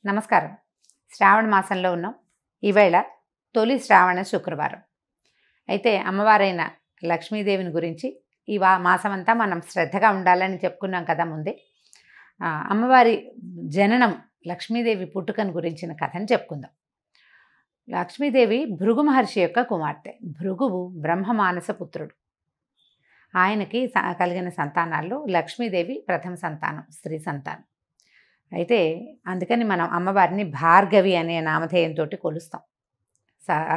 నమస్కారం. శ్రావణ మాసంలో ఉన్నాం. ఈవేళ తొలి శ్రావణ శుక్రవారం. అయితే అమ్మవారైన లక్ష్మీదేవిని గురించి ఈ మాసమంతా మనం శ్రద్ధగా ఉండాలని చెప్పుకున్నాం కదా ముందే. అమ్మవారి జననం, లక్ష్మీదేవి పుట్టుకను గురించిన కథను చెప్పుకుందాం. లక్ష్మీదేవి భృగు మహర్షి యొక్క కుమార్తె. భృగువు బ్రహ్మమానస పుత్రుడు. ఆయనకి కలిగిన సంతానాల్లో లక్ష్మీదేవి ప్రథమ సంతానం, స్త్రీ సంతానం. అయితే అందుకని మనం అమ్మవారిని భార్గవి అనే నామధేయంతో కొలుస్తాం.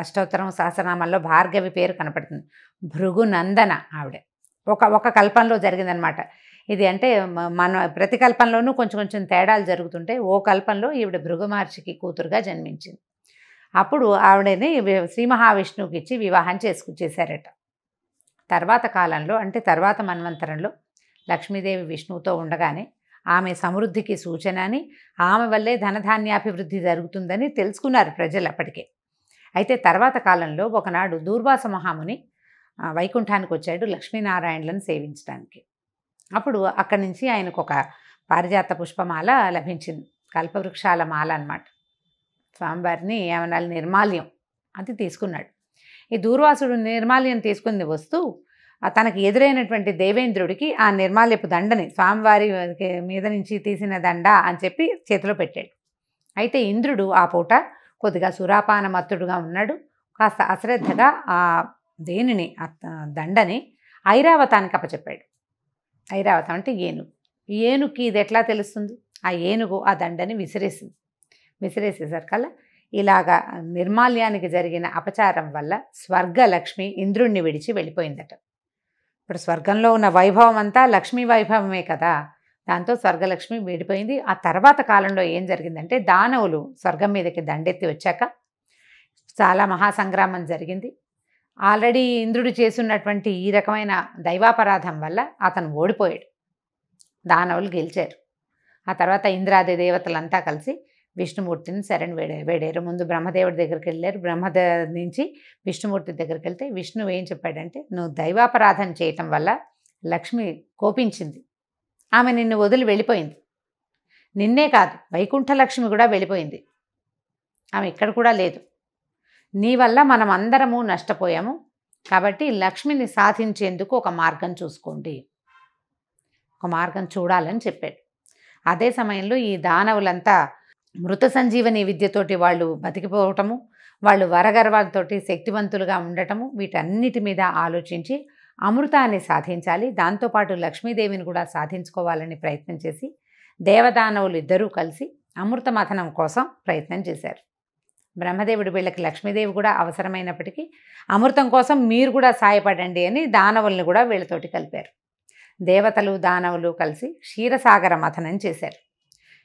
అష్టోత్తరం సహస్రనామాల్లో భార్గవి పేరు కనపడుతుంది. భృగునందన ఆవిడ ఒక కల్పంలో జరిగిందనమాట ఇది. అంటే మన ప్రతి కల్పంలోనూ కొంచెం కొంచెం తేడాలు జరుగుతుంటే ఓ కల్పంలో ఈవిడ భృగు మహర్షికి కూతురుగా జన్మించింది. అప్పుడు ఆవిడని శ్రీ మహావిష్ణువుకి ఇచ్చి వివాహం చేశారట. తర్వాత కాలంలో, అంటే తర్వాత మన్వంతరంలో లక్ష్మీదేవి విష్ణువుతో ఉండగానే ఆమె సమృద్ధికి సూచన అని, ఆమె వల్లే ధనధాన్యాభివృద్ధి జరుగుతుందని తెలుసుకున్నారు ప్రజలు అప్పటికే. అయితే తర్వాత కాలంలో ఒకనాడు దూర్వాస మహాముని వైకుంఠానికి వచ్చాడు లక్ష్మీనారాయణలను సేవించడానికి. అప్పుడు అక్కడి నుంచి ఆయనకు ఒక పారిజాత పుష్పమాల లభించింది, కల్పవృక్షాల మాల అన్నమాట. స్వామివారిని ఏమన్నా నిర్మాల్యం అది తీసుకున్నాడు. ఈ దూర్వాసుడు నిర్మాల్యం తీసుకుని వస్తూ తనకి ఎదురైనటువంటి దేవేంద్రుడికి ఆ నిర్మాల్యపు దండని, స్వామివారి మీద నుంచి తీసిన దండ అని చెప్పి చేతిలో పెట్టాడు. అయితే ఇంద్రుడు ఆ పూట కొద్దిగా సురాపాన మత్తుడుగా ఉన్నాడు. కాస్త అశ్రద్ధగా ఆ దేనిని, దండని ఐరావతానికి అప్పచెప్పాడు. ఐరావతం అంటే ఏనుగు. ఏనుగుకి ఇది ఎట్లా తెలుస్తుంది? ఆ ఏనుగు ఆ దండని విసిరేసేసరికల్లా ఇలాగా నిర్మాల్యానికి జరిగిన అపచారం వల్ల స్వర్గలక్ష్మి ఇంద్రుణ్ణి విడిచి వెళ్ళిపోయిందట. ఇప్పుడు స్వర్గంలో ఉన్న వైభవం అంతా లక్ష్మీ వైభవమే కదా, దాంతో స్వర్గలక్ష్మి విడిపోయింది. ఆ తర్వాత కాలంలో ఏం జరిగిందంటే, దానవులు స్వర్గం మీదకి దండెత్తి వచ్చాక చాలా మహాసంగ్రామం జరిగింది. ఆల్రెడీ ఇంద్రుడు చేసున్నటువంటి ఈ రకమైన దైవాపరాధం వల్ల అతను ఓడిపోయాడు. దానవులు గెలిచారు. ఆ తర్వాత ఇంద్రాది దేవతలంతా కలిసి విష్ణుమూర్తిని శరణ్ వేడారు. ముందు బ్రహ్మదేవుడి దగ్గరికి వెళ్ళారు. నుంచి విష్ణుమూర్తి దగ్గరికి వెళ్తే విష్ణువు ఏం చెప్పాడంటే, నువ్వు దైవాపరాధన చేయటం వల్ల లక్ష్మి కోపించింది, ఆమె నిన్ను వదిలి వెళ్ళిపోయింది. నిన్నే కాదు, వైకుంఠ లక్ష్మి కూడా వెళ్ళిపోయింది, ఆమె ఇక్కడ కూడా లేదు. నీ వల్ల మనం అందరము నష్టపోయాము. కాబట్టి లక్ష్మిని సాధించేందుకు ఒక మార్గం చూసుకోండి, ఒక మార్గం చూడాలని చెప్పాడు. అదే సమయంలో ఈ దానవులంతా మృత సంజీవని విద్యతోటి వాళ్ళు బతికిపోవటము, వాళ్ళు వరగర్వాలతోటి శక్తివంతులుగా ఉండటము, వీటన్నిటి మీద ఆలోచించి అమృతాన్ని సాధించాలి, దాంతోపాటు లక్ష్మీదేవిని కూడా సాధించుకోవాలని ప్రయత్నం చేసి దేవదానవులు ఇద్దరూ కలిసి అమృత మథనం కోసం ప్రయత్నం చేశారు. బ్రహ్మదేవుడు వీళ్ళకి లక్ష్మీదేవి కూడా అవసరమైనప్పటికీ అమృతం కోసం మీరు కూడా సాయపడండి అని దానవుల్ని కూడా వీళ్ళతోటి కలిపారు. దేవతలు దానవులు కలిసి క్షీరసాగర మథనం చేశారు.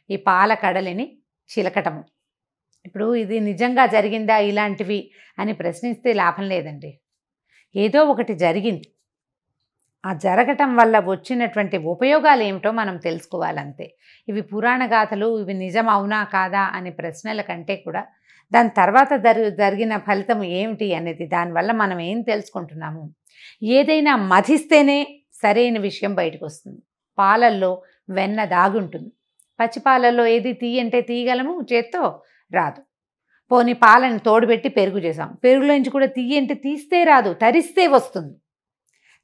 ఈ పాల కడలిని చిలకటము. ఇప్పుడు ఇది నిజంగా జరిగిందా ఇలాంటివి అని ప్రశ్నిస్తే లాభం లేదండి. ఏదో ఒకటి జరిగింది. ఆ జరగటం వల్ల వచ్చినటువంటి ఉపయోగాలు ఏమిటో మనం తెలుసుకోవాలంతే. ఇవి పురాణ గాథలు, ఇవి నిజం అవునా కాదా అనే ప్రశ్నల కంటే కూడా దాని తర్వాత జరిగిన ఫలితం ఏమిటి అనేది, దానివల్ల మనం ఏం తెలుసుకుంటున్నాము. ఏదైనా మధిస్తేనే సరైన విషయం బయటకు వస్తుంది. పాలల్లో వెన్న దాగుంటుంది. పచ్చిపాలల్లో ఏది తీయంటే తీయగలము, చేత్తో రాదు. పోనీ పాలని తోడుపెట్టి పెరుగు చేసాం, పెరుగులోంచి కూడా తీయంటే తీస్తే రాదు, తరిస్తే వస్తుంది.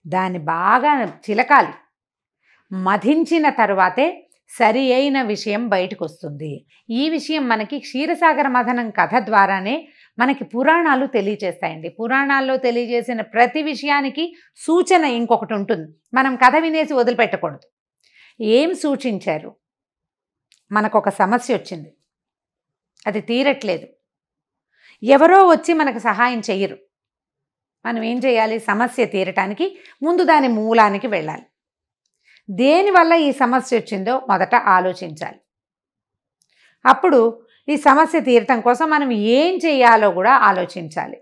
దాన్ని బాగా చిలకాలి, మధించిన తరువాతే సరి అయిన విషయం బయటకు వస్తుంది. ఈ విషయం మనకి క్షీరసాగర మథనం కథ ద్వారానే మనకి పురాణాలు తెలియజేస్తాయండి. పురాణాల్లో తెలియజేసిన ప్రతి విషయానికి సూచన ఇంకొకటి ఉంటుంది. మనం కథ వినేసి వదిలిపెట్టకూడదు. ఏం సూచించారు? మనకు ఒక సమస్య వచ్చింది, అది తీరట్లేదు, ఎవరో వచ్చి మనకు సహాయం చెయ్యరు. మనం ఏం చేయాలి? సమస్య తీరటానికి ముందు దాని మూలానికి వెళ్ళాలి. దేనివల్ల ఈ సమస్య వచ్చిందో మొదట ఆలోచించాలి. అప్పుడు ఈ సమస్య తీరటం కోసం మనం ఏం చేయాలో కూడా ఆలోచించాలి,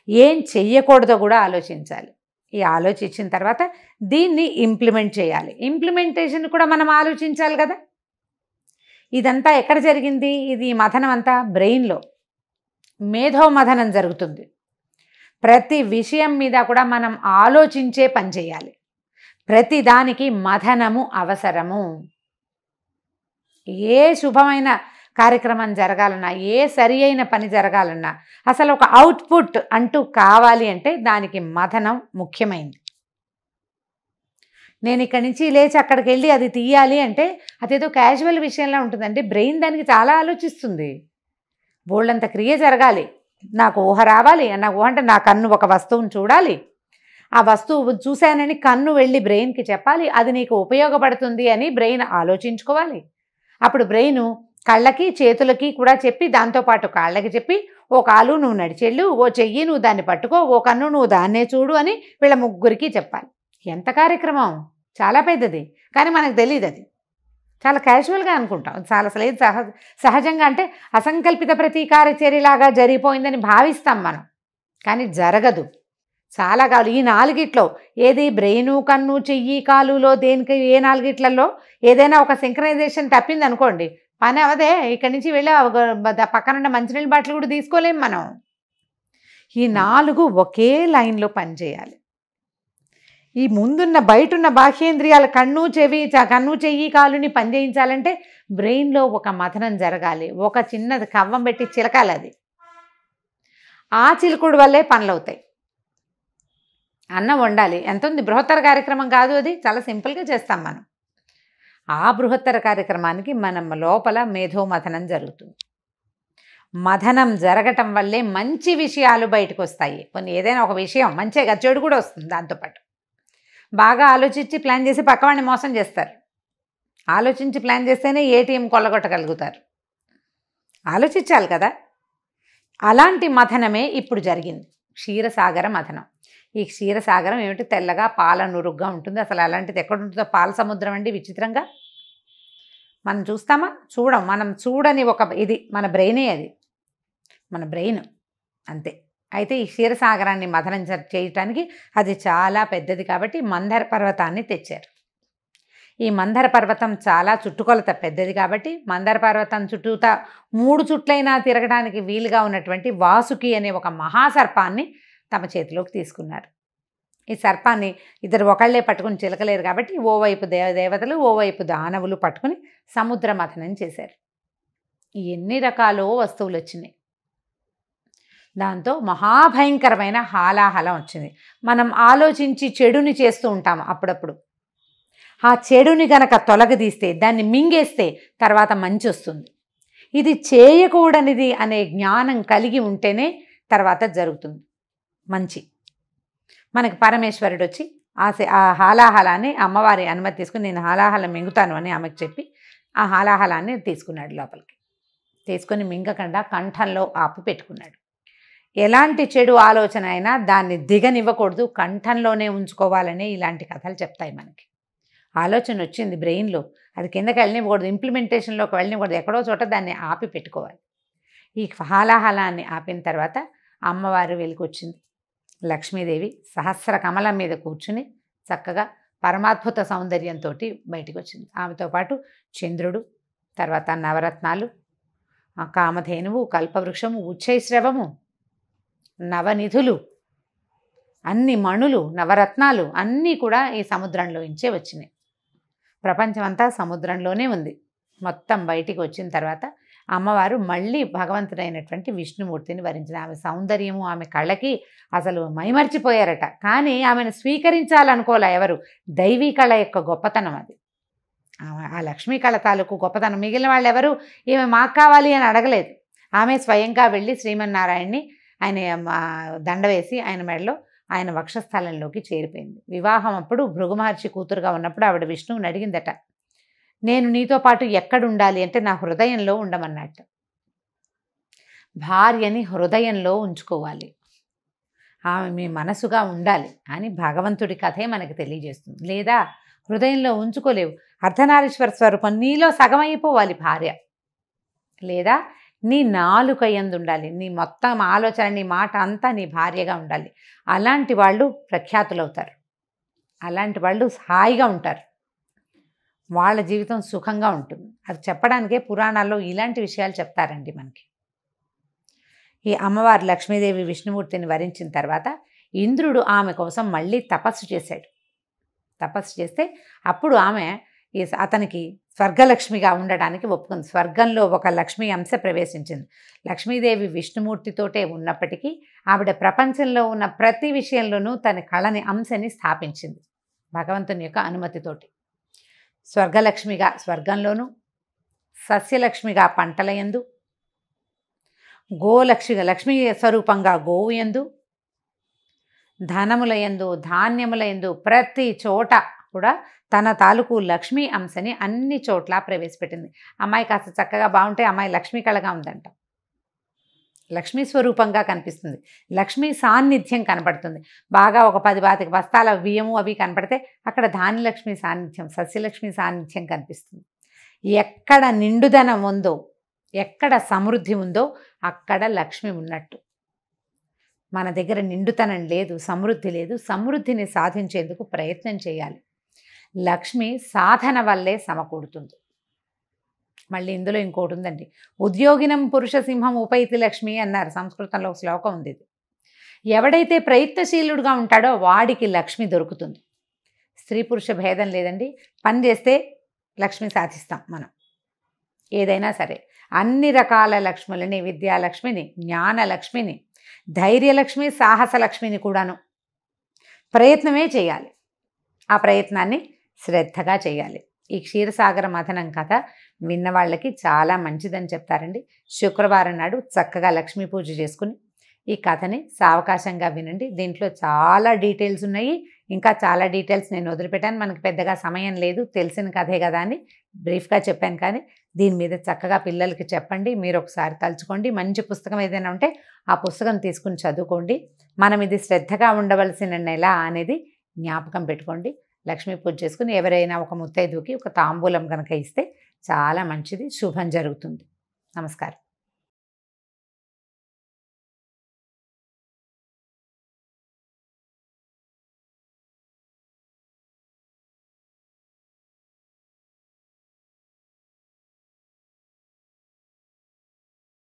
ఏం చెయ్యకూడదో కూడా ఆలోచించాలి. ఈ ఆలోచించిన తర్వాత దీన్ని ఇంప్లిమెంట్ చేయాలి. ఇంప్లిమెంటేషన్ కూడా మనం ఆలోచించాలి కదా. ఇదంతా ఎక్కడ జరిగింది? ఇది మథనం అంతా బ్రెయిన్లో, మేధో మథనం జరుగుతుంది. ప్రతి విషయం మీద కూడా మనం ఆలోచించే పని చేయాలి. ప్రతి దానికి మథనము అవసరము. ఏ శుభమైన కార్యక్రమం జరగాలన్నా, ఏ సరి అయిన పని జరగాలన్నా, అసలు ఒక అవుట్పుట్ అంటూ కావాలి అంటే దానికి మథనం ముఖ్యమైంది. నేను ఇక్కడి నుంచి లేచి అక్కడికి వెళ్ళి అది తీయాలి అంటే అదేదో క్యాజువల్ విషయంలో ఉంటుందండి. బ్రెయిన్ దానికి చాలా ఆలోచిస్తుంది. బోల్డంత క్రియ జరగాలి, నాకు ఊహ రావాలి. నాకు ఊహ అంటే నా కన్ను ఒక వస్తువుని చూడాలి, ఆ వస్తువు చూశానని కన్ను వెళ్ళి బ్రెయిన్కి చెప్పాలి, అది నీకు ఉపయోగపడుతుంది అని బ్రెయిన్ ఆలోచించుకోవాలి. అప్పుడు బ్రెయిన్ కళ్ళకి చేతులకి కూడా చెప్పి, దాంతోపాటు కాళ్ళకి చెప్పి, ఓ కాలు నువ్వు నడిచెళ్ళు, ఓ చెయ్యి నువ్వు దాన్ని పట్టుకో, ఓ కన్ను నువ్వు దాన్నే చూడు అని వీళ్ళ ముగ్గురికి చెప్పాలి. ఎంత కార్యక్రమం, చాలా పెద్దది. కానీ మనకు తెలియదు, అది చాలా క్యాజువల్గా అనుకుంటాం. చాలా అసలు సహజంగా అంటే అసంకల్పిత ప్రతీకార చర్యలాగా జరిగిపోయిందని భావిస్తాం మనం, కానీ జరగదు. చాలా కాదు. ఈ నాలుగిట్లో ఏది బ్రెయిను, కన్ను, చెయ్యి, కాలులో దేనికి ఏ నాలుగిట్లలో ఏదైనా ఒక సింక్రనైజేషన్ తప్పింది అనుకోండి, పని అవదే. ఇక్కడి నుంచి వెళ్ళి పక్కనున్న మంచినీళ్ళ బాటిల్ కూడా తీసుకోలేం మనం. ఈ 4 ఒకే లైన్లో పనిచేయాలి. ఈ ముందున్న బయటున్న బాహ్యేంద్రియాల కన్ను, చెయ్యి, కాలుని పనిచేయించాలంటే బ్రెయిన్లో ఒక మథనం జరగాలి. ఒక చిన్నది కవ్వం పెట్టి చిలకాలి. అది ఆ చిలుకుడు వల్లే పనులు అవుతాయి. అన్నం వండాలి, ఎంత ఉంది, బృహత్తర కార్యక్రమం కాదు అది, చాలా సింపుల్గా చేస్తాం మనం. ఆ బృహత్తర కార్యక్రమానికి మనం లోపల మేధోమథనం జరుగుతుంది. మథనం జరగటం వల్లే మంచి విషయాలు బయటకు వస్తాయి. కొన్ని ఏదైనా ఒక విషయం మంచిగా, చెడు కూడా వస్తుంది దాంతోపాటు. బాగా ఆలోచించి ప్లాన్ చేసి పక్కవాడిని మోసం చేస్తారు. ఆలోచించి ప్లాన్ చేస్తేనే ఏటీఎం కొల్లగొట్టగలుగుతారు. ఆలోచించాలి కదా. అలాంటి మథనమే ఇప్పుడు జరిగింది, క్షీరసాగర మథనం. ఈ క్షీరసాగరం ఏమిటి, తెల్లగా పాల నురుగ్గా ఉంటుంది. అసలు అలాంటిది ఎక్కడ ఉంటుందో, పాల సముద్రం అండి. విచిత్రంగా మనం చూస్తామా, మనం చూడని ఒక ఇది మన బ్రెయినే, అది మన బ్రెయిన్ అంతే. అయితే ఈ క్షీరసాగరాన్ని మథనం చేయటానికి అది చాలా పెద్దది కాబట్టి మందర పర్వతాన్ని తెచ్చారు. ఈ మందర పర్వతం చాలా చుట్టుకొలత పెద్దది కాబట్టి మందర పర్వతం చుట్టూతా 3 చుట్లైనా తిరగడానికి వీలుగా ఉన్నటువంటి వాసుకి అనే ఒక మహాసర్పాన్ని తమ చేతిలోకి తీసుకున్నారు. ఈ సర్పాన్ని ఇద్దరు ఒకళ్లే పట్టుకుని చిలకలేరు కాబట్టి ఓవైపు దేవతలు, ఓవైపు దానవులు పట్టుకుని సముద్ర మథనం చేశారు. ఎన్ని రకాలో వస్తువులు వచ్చినాయి. దాంతో మహాభయంకరమైన హాలాహలం వచ్చింది. మనం ఆలోచించి చెడుని చేస్తూ ఉంటాం అప్పుడప్పుడు. ఆ చెడుని గనక తొలగదీస్తే, దాన్ని మింగేస్తే తర్వాత మంచి వస్తుంది. ఇది చేయకూడనిది అనే జ్ఞానం కలిగి ఉంటేనే తర్వాత జరుగుతుంది మంచి. మనకి పరమేశ్వరుడు వచ్చి ఆ హాలాహలాన్ని అమ్మవారి అనుమతి తీసుకుని, నేను హాలాహలం మింగుతాను అని ఆమెకు చెప్పి ఆ హాలాహలాన్ని తీసుకున్నాడు లోపలికి. తీసుకొని మింగకుండా కంఠంలో ఆపు పెట్టుకున్నాడు. ఎలాంటి చెడు ఆలోచన అయినా దాన్ని దిగనివ్వకూడదు, కంఠంలోనే ఉంచుకోవాలనే ఇలాంటి కథలు చెప్తాయి మనకి. ఆలోచన వచ్చింది బ్రెయిన్లో, అది కిందకి వెళ్ళనివ్వకూడదు, ఇంప్లిమెంటేషన్లోకి వెళ్ళనివ్వకూడదు, ఎక్కడో చోట దాన్ని ఆపి పెట్టుకోవాలి. ఈ హాలాహలాన్ని ఆపిన తర్వాత అమ్మవారు వెలికొచ్చింది. లక్ష్మీదేవి సహస్ర కమలం మీద కూర్చుని చక్కగా పరమాద్భుత సౌందర్యంతో బయటికి వచ్చింది. ఆమెతో పాటు చంద్రుడు, తర్వాత నవరత్నాలు, కామధేనువు, కల్పవృక్షము, ఉచ్చైశ్రవము, నవనిధులు, అన్ని మణులు, నవరత్నాలు అన్నీ కూడా ఈ సముద్రంలో నుంచే వచ్చినాయి. ప్రపంచమంతా సముద్రంలోనే ఉంది. మొత్తం బయటికి వచ్చిన తర్వాత అమ్మవారు మళ్ళీ భగవంతుడైనటువంటి విష్ణుమూర్తిని వరించింది. ఆమె సౌందర్యము, ఆమె కళ్ళకి అసలు మైమర్చిపోయారట. కానీ ఆమెను స్వీకరించాలనుకోలే ఎవరు. దైవీ కళ యొక్క గొప్పతనం అది. ఆ లక్ష్మీ కళ తాలూకు గొప్పతనం. మిగిలిన వాళ్ళు ఎవరు ఈమె మాకు కావాలి అని అడగలేదు. ఆమె స్వయంగా వెళ్ళి శ్రీమన్నారాయణ్ణి ఆయన దండ వేసి ఆయన మెడలో, ఆయన వక్షస్థలంలోకి చేరిపోయింది. వివాహం అప్పుడు భృగు మహర్షి కూతురుగా ఉన్నప్పుడు ఆవిడ విష్ణువుని అడిగిందట, నేను నీతో పాటు ఎక్కడుండాలి అంటే నా హృదయంలో ఉండమన్నట్టు. భార్యని హృదయంలో ఉంచుకోవాలి, ఆమె మీ మనసుగా ఉండాలి అని భగవంతుడి కథే మనకి తెలియజేస్తుంది. లేదా హృదయంలో ఉంచుకోలేవు. అర్ధనారీశ్వర స్వరూపం నీలో సగమైపోవాలి భార్య. లేదా నీ నాలుక యందు ఉండాలి, నీ మొత్తం ఆలోచన, నీ మాట అంతా నీ భార్యగా ఉండాలి. అలాంటి వాళ్ళు ప్రఖ్యాతులవుతారు, అలాంటి వాళ్ళు హాయిగా ఉంటారు, వాళ్ళ జీవితం సుఖంగా ఉంటుంది. అది చెప్పడానికే పురాణాల్లో ఇలాంటి విషయాలు చెప్తారండి మనకి. ఈ అమ్మవారు లక్ష్మీదేవి విష్ణుమూర్తిని వరించిన తర్వాత ఇంద్రుడు ఆమె కోసం మళ్ళీ తపస్సు చేశాడు. తపస్సు చేస్తే అప్పుడు ఆమె అతనికి స్వర్గలక్ష్మిగా ఉండడానికి ఒప్పుకుంది. స్వర్గంలో ఒక లక్ష్మీ అంశ ప్రవేశించింది. లక్ష్మీదేవి విష్ణుమూర్తితోటే ఉన్నప్పటికీ ఆవిడ ప్రపంచంలో ఉన్న ప్రతి విషయంలోనూ తన కళని అంశని స్థాపించింది భగవంతుని యొక్క అనుమతితోటి. స్వర్గలక్ష్మిగా స్వర్గంలోను, సస్యలక్ష్మిగా పంటలయందు, లక్ష్మీ స్వరూపంగా గోవు యందు, ధనములయందు, ధాన్యములయందు ప్రతి చోట కూడా తన తాలూకు లక్ష్మీ అంశని అన్ని చోట్ల ప్రవేశపెట్టింది. అమ్మాయి కాస్త చక్కగా బాగుంటే అమ్మాయి లక్ష్మీ కళగా ఉందంట. లక్ష్మీ స్వరూపంగా కనిపిస్తుంది. లక్ష్మీ సాన్నిధ్యం కనపడుతుంది. బాగా ఒక 10-25 బస్తాల బియ్యము అవి కనపడితే అక్కడ ధాన్యలక్ష్మి సాన్నిధ్యం, సస్యలక్ష్మి సాన్నిధ్యం కనిపిస్తుంది. ఎక్కడ నిండుదనం ఉందో, ఎక్కడ సమృద్ధి ఉందో అక్కడ లక్ష్మి ఉన్నట్టు. మన దగ్గర నిండుతనం లేదు, సమృద్ధి లేదు. సమృద్ధిని సాధించేందుకు ప్రయత్నం చేయాలి. లక్ష్మి సాధన వల్లే సమకూడుతుంది. మళ్ళీ ఇందులో ఇంకోటి ఉందండి. ఉద్యోగినం పురుష సింహం ఉపైతి లక్ష్మి అన్నారు. సంస్కృతంలో ఒక శ్లోకం ఉంది ఇది. ఎవడైతే ప్రయత్నశీలుడుగా ఉంటాడో వాడికి లక్ష్మి దొరుకుతుంది. స్త్రీ పురుష భేదం లేదండి. పని చేస్తే లక్ష్మి సాధిస్తాం మనం. ఏదైనా సరే అన్ని రకాల లక్ష్ములని, విద్యాలక్ష్మిని, జ్ఞానలక్ష్మిని, ధైర్యలక్ష్మి, సాహసలక్ష్మిని కూడాను ప్రయత్నమే చేయాలి. ఆ ప్రయత్నాన్ని శ్రద్ధగా చేయాలి. ఈ క్షీరసాగర మథనం కథ విన్న వాళ్ళకి చాలా మంచిదని చెప్తారండి. శుక్రవారం నాడు చక్కగా లక్ష్మీ పూజ చేసుకుని ఈ కథని సావకాశంగా వినండి. దీంట్లో చాలా డీటెయిల్స్ ఉన్నాయి. ఇంకా చాలా డీటెయిల్స్ నేను వదిలిపెట్టాను. మనకి పెద్దగా సమయం లేదు, తెలిసిన కథే కదా అని బ్రీఫ్గా చెప్పాను. కానీ దీని మీద చక్కగా పిల్లలకి చెప్పండి. మీరు ఒకసారి తలుచుకోండి. మంచి పుస్తకం ఏదైనా ఉంటే ఆ పుస్తకం తీసుకుని చదువుకోండి. మనం ఇది శ్రద్ధగా ఉండవలసిన నెల అనేది జ్ఞాపకం పెట్టుకోండి. లక్ష్మీ పూజ చేసుకుని ఎవరైనా ఒక ముత్తైదుకి ఒక తాంబూలం కనుక ఇస్తే చాలా మంచిది, శుభం జరుగుతుంది. నమస్కారం.